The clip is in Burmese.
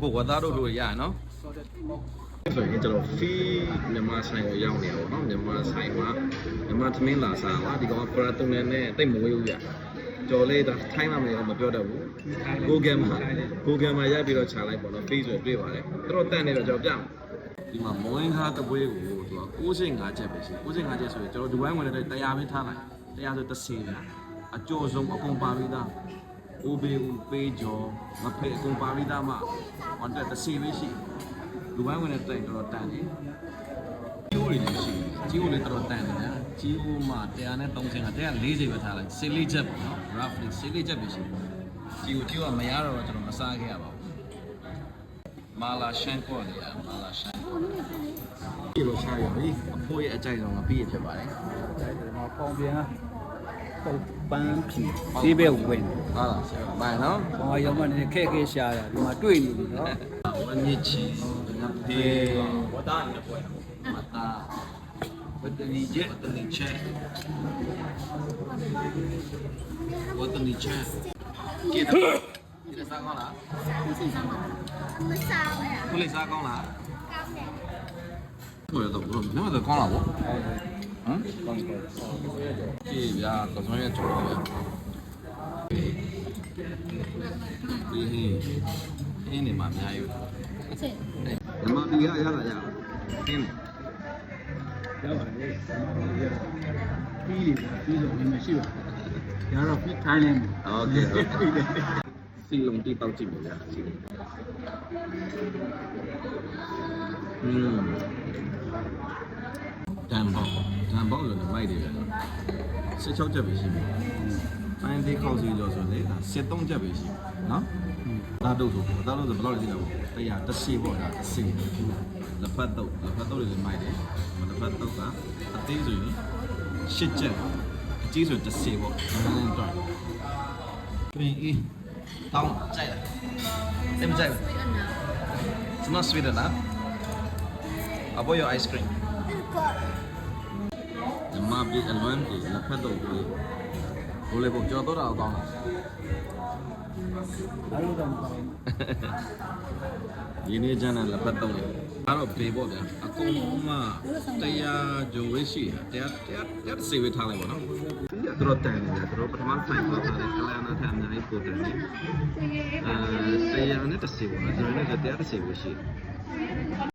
ကိုဝသားတို့ရနော်ဆိုရင်ကျွန်တော် fee မြန်မာဆိုင်ကိုရောက်နေရပါတော့မြန်မာဆိုင်မှာမြန်မာသမင်းလာစားပါဒီကောင်ကပရာတုန်နဲ့တိတ်မဝေးဘူးပြကြော်လေးဒါထိုင်းမှမပြောတတ်ဘူး Google မှာရိုက်ပြီးတော့ခြာလိုက်ပေါ့နော် fee ဆိုတွေ့ပါတယ်သူတို့တန်နေတော့ကျွန်တော်ပြမယ်ဒီမှာမွင်းခါတပွဲကိုသူက65ချက်ပဲရှိ65ချက်ဆိုရင်ကျွန်တော်ဒီဝိုင်းဝင်တဲ့100ပဲထားလိုက်100ဆို30ဗျာအကျော်ဆုံးအကုန်ပါပြီးသားအိုးဘေးဦးပေးကြော်မဖိတ်အကုန်ပါပြီးသားမှဝန်တက်30ပဲရှိလူပိုင်းဝင်တဲ့တိုင်တော်တန်တယ်ကျိုးတွေလည်းရှိကျိုးလည်းတော်တန်တယ်ဗျာကျိုးမှ130က140ပဲထားလိုက်ဆေးလေးချက်ပေါ့နော် roughly ဆေးလေးချက်ပဲရှိကျိုးကမရတော့ကျွန်တော်မစားခဲ့ရပါဘူးမာလာရှန်ကောလေမာလာရှန်ဒီလိုရှားရပြီအဖိုးရဲ့အကြိုက်ဆုံးကပြီးရဖြစ်ပါတယ်ဒီမှာပေါင်ပြန်ပုတ်ပန်းဖြူသေးပဲဝင်ဟာလားဆရာမိုင်နော်။ဘောင်ရောက်မှလည်းခက်ခဲရှာတာဒီမှာတွေ့နေပြီနော်ဝမြစ်ချီငါဖေးဝတာနဲ့ပွဲမတာဝတနီကျက်ဝတနီချက်ဝတနီချက်ကေတာဒီစားကောင်းလားမစားဘူးခုလေးစားကောင်းလားကောင်းတယ်ဘယ်တော့ဘယ်တော့ကောင်းလားဗောဟမ်ကောင်းတယ်ဒီဗျာကစုံရဲ့ကျော်ဗျာဒီဟင်းနေမှာအများကြီးအချက်ဓမ္မပီကရတာရဟင်းရောက်ပါလေပြီးဆိုနေမရှိပါဘူးရတော့ပြီးထိုင်းနေโอเคစီလုံးတီတောက်ကြည့်ပါဗျာစီလုံးတန်ဘောလို့လည်းမိုက်တယ်ဗျာ16ချက်ပဲရှိပြီတိုင်းသေးခောက်စီကြောဆိုလေ73ချက်ပဲရှိနော်ဒါတို့ဆိုဘယ်လိုလဲသိလား130ပေါ့ဒါ10လက်ဖက်တော့တွေလည်းမိုက်တယ်လက်ဖက်တော့ကအသေးဆိုရင်8ချက်အကြီးဆို10ပေါ့အဲ့ဒါတော့တွင်အေးတောင်းကြိုက်လားတင်ကြိုက်လား It's not sweet enough How about your ice cream မမပြေအလွမ်းပြေလက်ဖက်တော့ပြေဘိုးလေးပုံကြော်တော့တာကောင်းလားအဲ့လိုတော့ရင်းနေကြတဲ့လက်ဖက်တော့လေအဲ့တော့ဘေးပေါ့ဗျာအကုန်လုံးမှ100ကျော်ဝေးရှိ100စေဝေးထားလိုက်ပါတော့ဒီကတော့တန်နေတယ်တို့ပထမဆိုင်မှာထားတယ်ကလန်နာထားအများကြီးပို့တယ်100နဲ့10ပေါ့နော်ကျွန်တော်လည်း100ဝေးရှိ